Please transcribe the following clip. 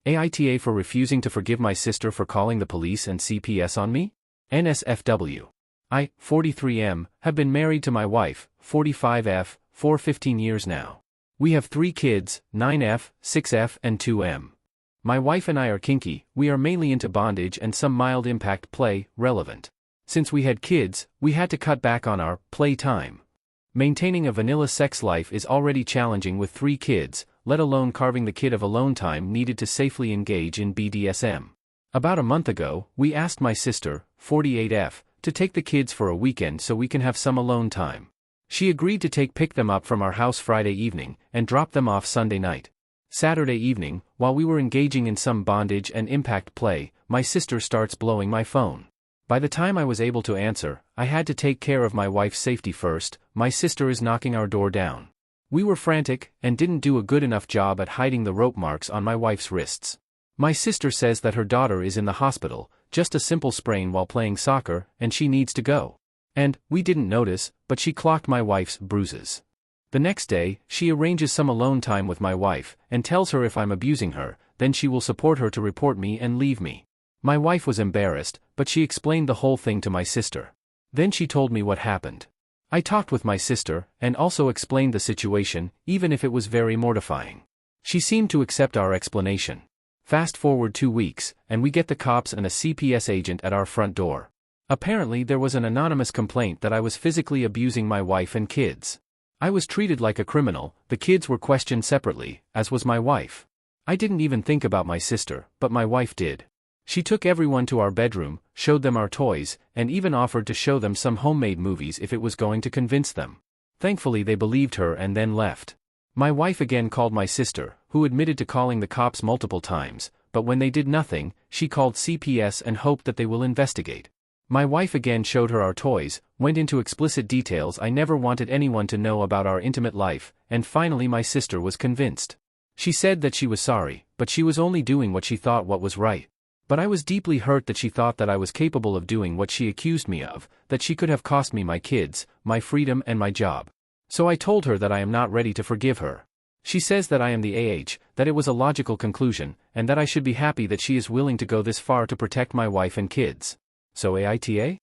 AITA for refusing to forgive my sister for calling the police and CPS on me? NSFW. I, 43M, have been married to my wife, 45F, for 15 years now. We have 3 kids, 9F, 6F and 2M. My wife and I are kinky, we are mainly into bondage and some mild impact play, relevant. Since we had kids, we had to cut back on our play time. Maintaining a vanilla sex life is already challenging with 3 kids, let alone carving the kid of alone time needed to safely engage in BDSM. About a month ago, we asked my sister, 48F, to take the kids for a weekend so we can have some alone time. She agreed to pick them up from our house Friday evening, and drop them off Sunday night. Saturday evening, while we were engaging in some bondage and impact play, my sister starts blowing my phone. By the time I was able to answer, I had to take care of my wife's safety first. My sister is knocking our door down. We were frantic, and didn't do a good enough job at hiding the rope marks on my wife's wrists. My sister says that her daughter is in the hospital, just a simple sprain while playing soccer, and she needs to go. And, we didn't notice, but she clocked my wife's bruises. The next day, she arranges some alone time with my wife, and tells her if I'm abusing her, then she will support her to report me and leave me. My wife was embarrassed, but she explained the whole thing to my sister. Then she told me what happened. I talked with my sister, and also explained the situation, even if it was very mortifying. She seemed to accept our explanation. Fast forward 2 weeks, and we get the cops and a CPS agent at our front door. Apparently there was an anonymous complaint that I was physically abusing my wife and kids. I was treated like a criminal, the kids were questioned separately, as was my wife. I didn't even think about my sister, but my wife did. She took everyone to our bedroom, showed them our toys, and even offered to show them some homemade movies if it was going to convince them. Thankfully they believed her and then left. My wife again called my sister, who admitted to calling the cops multiple times, but when they did nothing, she called CPS and hoped that they will investigate. My wife again showed her our toys, went into explicit details I never wanted anyone to know about our intimate life, and finally my sister was convinced. She said that she was sorry, but she was only doing what she thought was right. But I was deeply hurt that she thought that I was capable of doing what she accused me of, that she could have cost me my kids, my freedom and my job. So I told her that I am not ready to forgive her. She says that I am the AH, that it was a logical conclusion, and that I should be happy that she is willing to go this far to protect my wife and kids. So AITA?